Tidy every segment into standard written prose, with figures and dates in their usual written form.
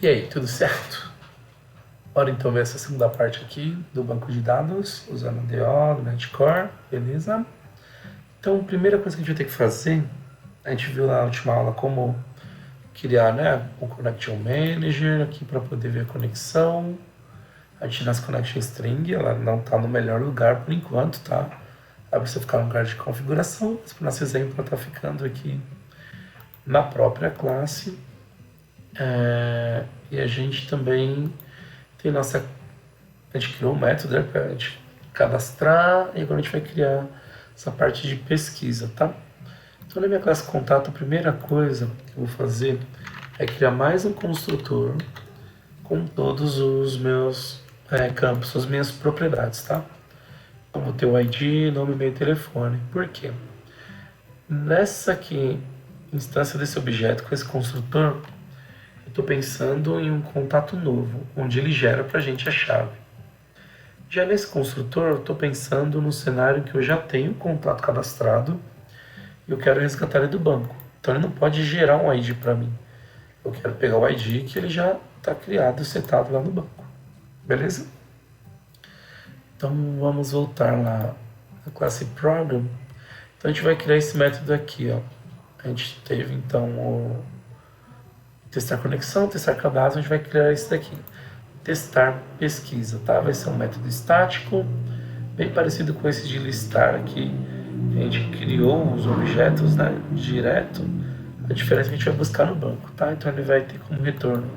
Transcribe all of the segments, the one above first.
E aí, tudo certo? Bora então ver essa segunda parte aqui do banco de dados, usando o DO, do NetCore, beleza? Então, a primeira coisa que a gente vai ter que fazer, a gente viu na última aula como criar, né, o Connection Manager aqui para poder ver a conexão. A gente nas Connection String, ela não está no melhor lugar por enquanto, tá? Aí você ficar no lugar de configuração, mas para o nosso exemplo ela está ficando aqui na própria classe. E a gente também tem nossa. A gente criou um método, né, para a gente cadastrar e agora a gente vai criar essa parte de pesquisa, tá? Então na minha classe contato, a primeira coisa que eu vou fazer é criar mais um construtor com todos os meus campos, as minhas propriedades, tá? Eu vou ter o ID, nome, e-mail e telefone. Por quê? Nessa aqui, instância desse objeto com esse construtor, eu estou pensando em um contato novo, onde ele gera para a gente a chave. Já nesse construtor, eu estou pensando no cenário que eu já tenho contato cadastrado e eu quero resgatar ele do banco. Então ele não pode gerar um ID para mim. Eu quero pegar o ID que ele já está criado e setado lá no banco. Beleza? Então vamos voltar lá na classe Program. Então a gente vai criar esse método aqui, ó. A gente teve então o testar conexão, testar cadastro, a gente vai criar esse daqui. Testar pesquisa, tá? Vai ser um método estático, bem parecido com esse de listar aqui. A gente criou os objetos, né, direto. A diferença é que a gente vai buscar no banco, tá? Então ele vai ter como retorno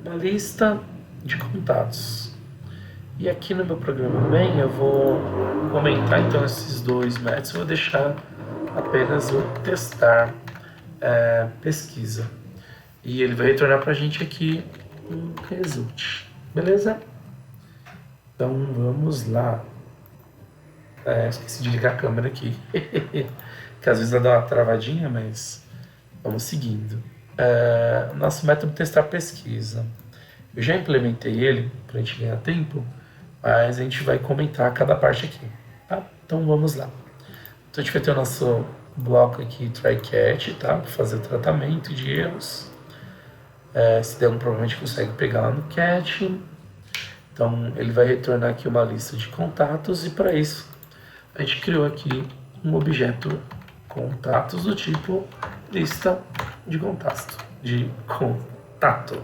uma lista de contatos. E aqui no meu programa também eu vou comentar então esses dois métodos. Eu vou deixar apenas o testar pesquisa. E ele vai retornar para a gente aqui um result. Beleza? Então vamos lá. Esqueci de ligar a câmera aqui. Que às vezes ela dá uma travadinha, mas vamos seguindo. Nosso método testar pesquisa. Eu já implementei ele para a gente ganhar tempo, mas a gente vai comentar cada parte aqui. Tá? Então vamos lá. Então a gente vai ter o nosso bloco aqui, try catch, tá? Para fazer o tratamento de erros. Se der um problema, a gente consegue pegar lá no catch. Então ele vai retornar aqui uma lista de contatos e para isso a gente criou aqui um objeto contatos do tipo lista de contato.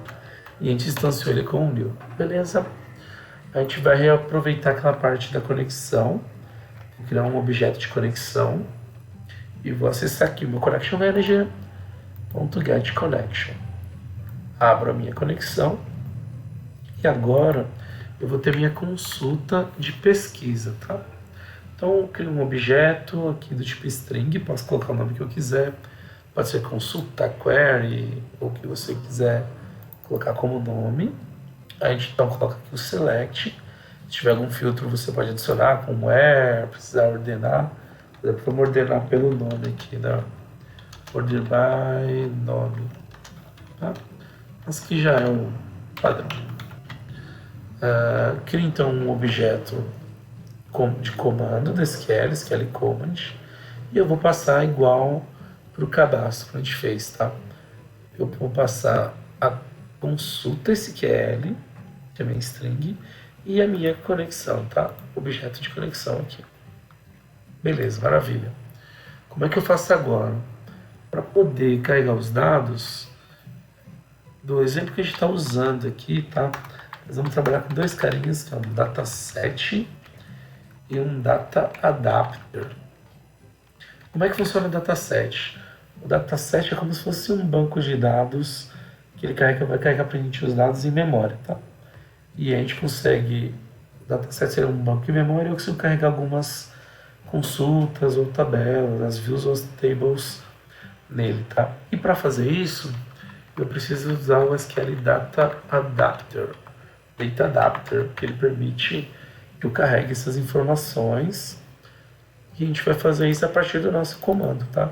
E a gente instanciou ele com um new. Beleza? A gente vai reaproveitar aquela parte da conexão. Vou criar um objeto de conexão. E vou acessar aqui o meu Connection Manager. .get connection. Abro a minha conexão. E agora eu vou ter minha consulta de pesquisa, tá? Então eu crio um objeto aqui do tipo string. Posso colocar o nome que eu quiser. Pode ser consulta, query, ou o que você quiser colocar como nome. A gente então coloca aqui o select. Se tiver algum filtro você pode adicionar com where, precisar ordenar. Por exemplo, vamos ordenar pelo nome aqui, né? Order by nome. Tá? Mas que já é um padrão. Cria então um objeto de comando da SQL command. E eu vou passar igual para o cadastro que a gente fez, tá? Eu vou passar a consulta SQL, que é minha string, e a minha conexão, tá? Objeto de conexão aqui. Beleza, maravilha. Como é que eu faço agora? Para poder carregar os dados, do exemplo que a gente está usando aqui, tá? Nós vamos trabalhar com dois carinhas, que é um dataset e um data adapter. Como é que funciona o dataset? O dataset é como se fosse um banco de dados que ele vai carregar para a gente os dados em memória, tá? E a gente consegue, o dataset seria um banco de memória, eu consigo carregar algumas consultas ou tabelas, as views ou as tables nele, tá? E para fazer isso, eu preciso usar o SQL Data Adapter, que ele permite que eu carregue essas informações e a gente vai fazer isso a partir do nosso comando, tá?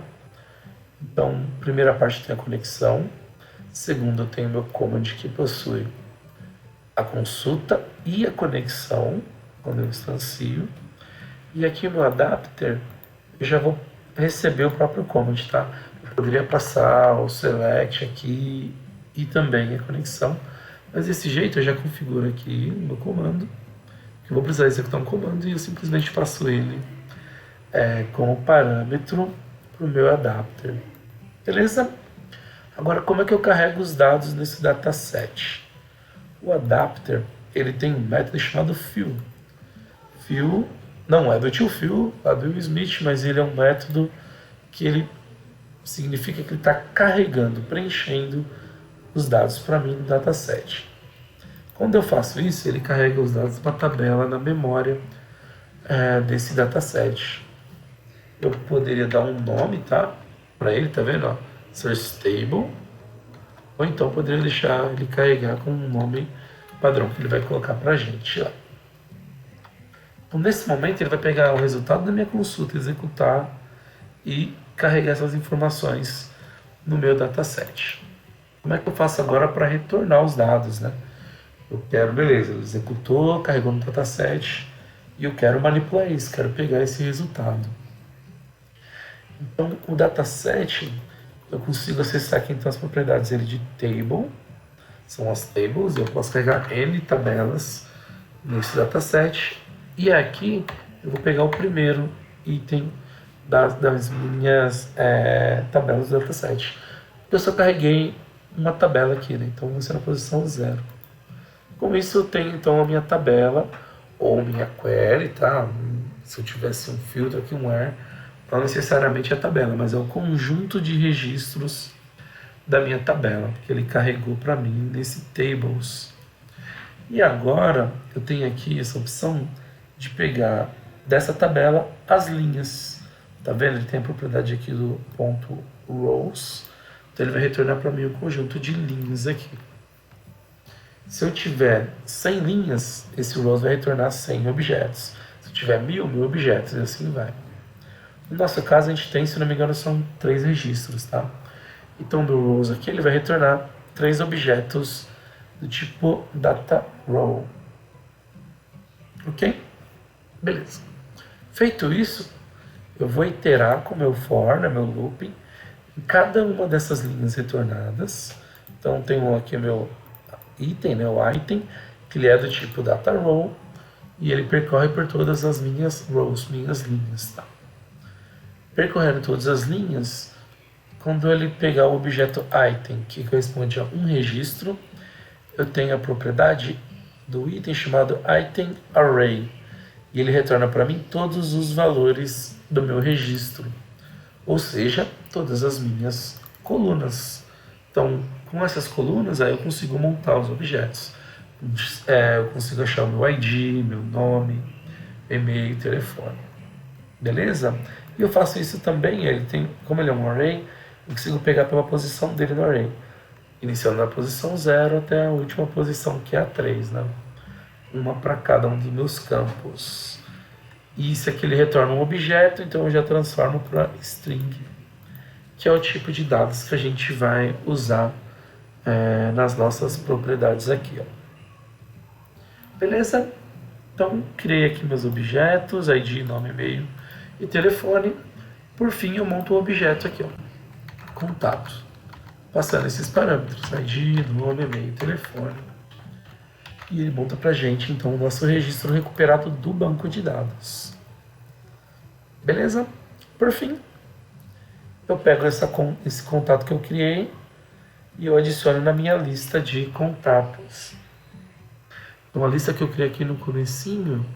Então, primeira parte tem a conexão, segunda eu tenho meu command que possui a consulta e a conexão, quando eu instancio, e aqui no adapter eu já vou receber o próprio command, tá? Eu poderia passar o select aqui e também a conexão. Mas desse jeito eu já configuro aqui o meu comando, que eu vou precisar executar um comando e eu simplesmente passo ele como parâmetro para o meu adapter. Beleza? Agora, como é que eu carrego os dados nesse dataset? O adapter, ele tem um método chamado fill. Fill não é do tio Phil, lá do Will Smith, mas ele é um método que ele significa que ele está carregando, preenchendo os dados para mim no dataset. Quando eu faço isso, ele carrega os dados para a tabela na memória desse dataset. Eu poderia dar um nome, tá? Para ele, tá vendo? Ó, source table. Ou então poderia deixar ele carregar com um nome padrão que ele vai colocar para a gente lá. Então, nesse momento, ele vai pegar o resultado da minha consulta, executar e carregar essas informações no meu dataset. Como é que eu faço agora para retornar os dados, né? Eu quero, beleza, ele executou, carregou no dataset e eu quero manipular isso, quero pegar esse resultado. Então, o dataset, eu consigo acessar aqui então as propriedades dele de table, são as tables, eu posso pegar N tabelas nesse dataset, e aqui eu vou pegar o primeiro item das minhas tabelas do dataset. Eu só carreguei uma tabela aqui, né? Então vai ser na posição 0. Com isso eu tenho então a minha tabela, ou minha query, tá? Se eu tivesse um filtro aqui, um where, não necessariamente a tabela, mas é o conjunto de registros da minha tabela, que ele carregou para mim nesse tables. E agora eu tenho aqui essa opção de pegar dessa tabela as linhas. Tá vendo? Ele tem a propriedade aqui do ponto rows. Então ele vai retornar para mim um conjunto de linhas aqui. Se eu tiver 100 linhas, esse rows vai retornar 100 objetos. Se eu tiver 1000 objetos, e assim vai. No nosso caso, a gente tem, se não me engano, são 3 registros, tá? Então, do rows aqui, ele vai retornar 3 objetos do tipo data row. Ok? Beleza. Feito isso, eu vou iterar com o meu for, né, meu looping, em cada uma dessas linhas retornadas. Então, tenho aqui o meu item, né, o item, que ele é do tipo data row, e ele percorre por todas as minhas rows, minhas linhas, tá? Percorrendo todas as linhas, quando ele pegar o objeto item, que corresponde a um registro, eu tenho a propriedade do item chamado item array, e ele retorna para mim todos os valores do meu registro, ou seja, todas as minhas colunas. Então, com essas colunas, aí eu consigo montar os objetos. Eu consigo achar o meu ID, meu nome, e-mail, telefone. Beleza? E eu faço isso também, como ele é um array, eu consigo pegar pela posição dele no array. Iniciando na posição 0 até a última posição, que é a 3, né? Uma para cada um dos meus campos. E isso aqui ele retorna um objeto, então eu já transformo para string, que é o tipo de dados que a gente vai usar nas nossas propriedades aqui. Ó. Beleza? Então, criei aqui meus objetos, ID, nome, e-mail e telefone. Por fim, eu monto o objeto aqui, ó, contato, passando esses parâmetros, ID, nome, e-mail, telefone. E ele monta pra gente, então, o nosso registro recuperado do banco de dados. Beleza? Por fim, eu pego esse contato que eu criei e eu adiciono na minha lista de contatos. Então, a lista que eu criei aqui no comecinho,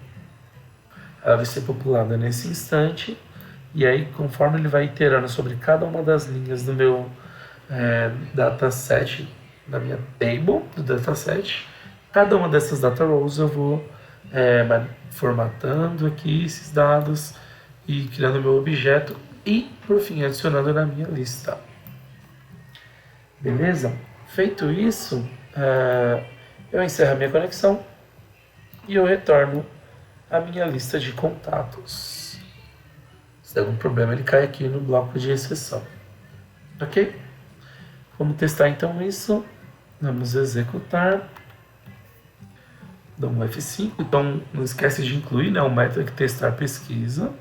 ela vai ser populada nesse instante, e aí, conforme ele vai iterando sobre cada uma das linhas do meu dataset, da minha table do dataset, cada uma dessas data rows eu vou formatando aqui esses dados e criando meu objeto e, por fim, adicionando na minha lista. Beleza? Feito isso, eu encerro a minha conexão e eu retorno a minha lista de contatos. Se der algum problema, ele cai aqui no bloco de exceção. Ok? Vamos testar então isso. Vamos executar. Dá um F5. Então, não esquece de incluir, né, o método que testar pesquisa.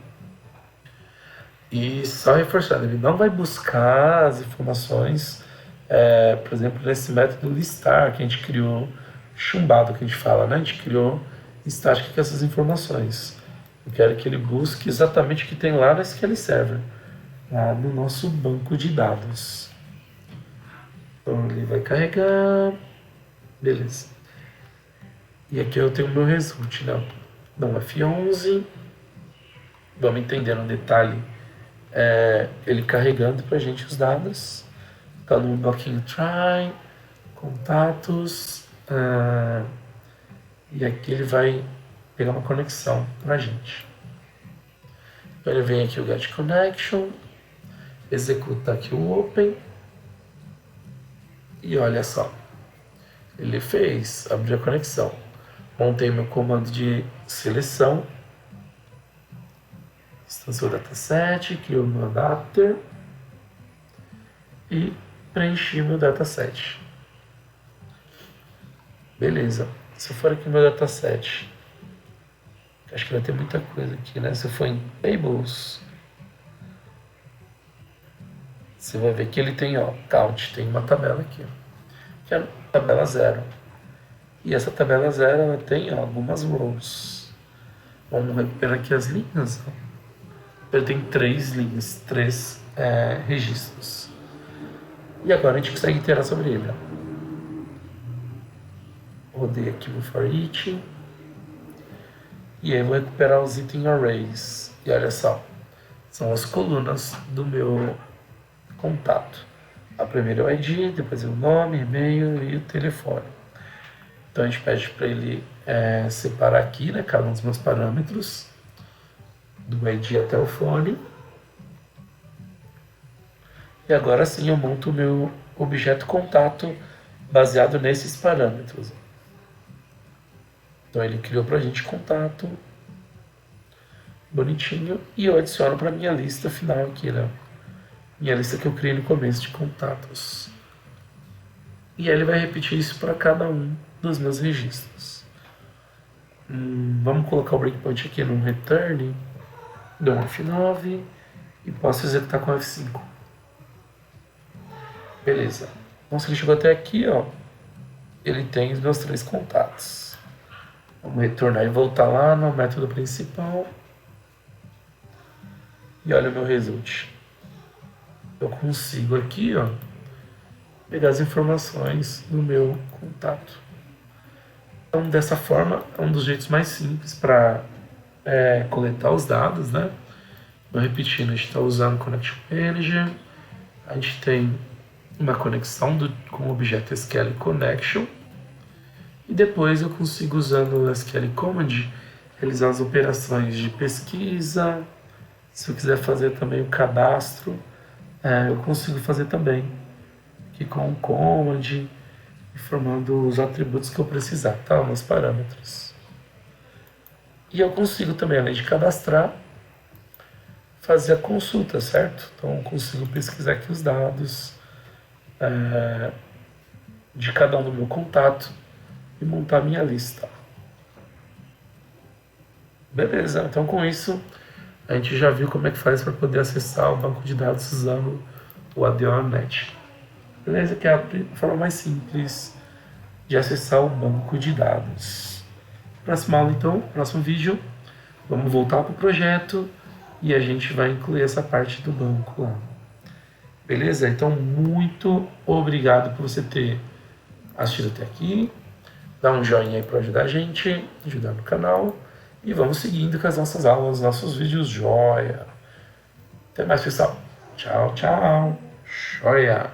E só reforçando, ele não vai buscar as informações Por exemplo, nesse método listar que a gente criou, chumbado que a gente fala, né? A gente criou estática com essas informações. Eu quero que ele busque exatamente o que tem lá na SQL Server, lá no nosso banco de dados. Então ele vai carregar, beleza. E aqui eu tenho o meu result, né? Então F11, vamos entender no detalhe, ele carregando pra gente os dados. Tá no bloquinho try, contatos, e aqui ele vai pegar uma conexão pra gente. Então ele vem aqui o get connection, executa aqui o open, e olha só, ele fez, abriu a conexão. Montei meu comando de seleção, instanciou o dataset, criou meu adapter e preenchi meu dataset. Beleza. Se eu for aqui no meu dataset, acho que vai ter muita coisa aqui, né? Se eu for em tables, você vai ver que ele tem, ó, count, tem uma tabela aqui, ó, que é a tabela 0. E essa tabela 0, ela tem, ó, algumas rows. Vamos recuperar aqui as linhas, ó. Ele tem 3 linhas, 3 registros. E agora a gente consegue iterar sobre ele, ó. Rodei aqui o for each. E aí eu vou recuperar os item arrays. E olha só, são as colunas do meu contato. A primeira é o ID, depois é o nome, e-mail e o telefone. Então a gente pede para ele separar aqui, né, cada um dos meus parâmetros, do ID até o fone. E agora sim eu monto o meu objeto contato baseado nesses parâmetros. Então ele criou para a gente contato, bonitinho, e eu adiciono para minha lista final aqui, né? Minha lista que eu criei no começo de contatos. E aí ele vai repetir isso para cada um dos meus registros. Vamos colocar o breakpoint aqui no return, dou um F9 e posso executar com F5. Beleza. Então se ele chegou até aqui, ó, ele tem os meus 3 contatos. Vamos retornar e voltar lá no método principal. E olha o meu result. Eu consigo aqui, ó, pegar as informações do meu contato. Então, dessa forma, é um dos jeitos mais simples para coletar os dados, né? Então, repetindo, a gente está usando o Connection Manager. A gente tem uma conexão com o objeto SQL Connection. E depois eu consigo, usando o SQL Command, realizar as operações de pesquisa. Se eu quiser fazer também o cadastro, eu consigo fazer também aqui com o Command, informando os atributos que eu precisar, tá? Os parâmetros. E eu consigo também, além de cadastrar, fazer a consulta, certo? Então eu consigo pesquisar aqui os dados de cada um do meu contato e montar a minha lista. Beleza, então com isso a gente já viu como é que faz para poder acessar o banco de dados usando o ADO.NET. Beleza? Que é a forma mais simples de acessar o banco de dados. Próxima aula então, próximo vídeo, vamos voltar para o projeto e a gente vai incluir essa parte do banco lá. Beleza? Então, muito obrigado por você ter assistido até aqui. Dá um joinha aí para ajudar a gente, ajudar no canal. E vamos seguindo com as nossas aulas, nossos vídeos joia. Até mais, pessoal. Tchau, tchau. Joia.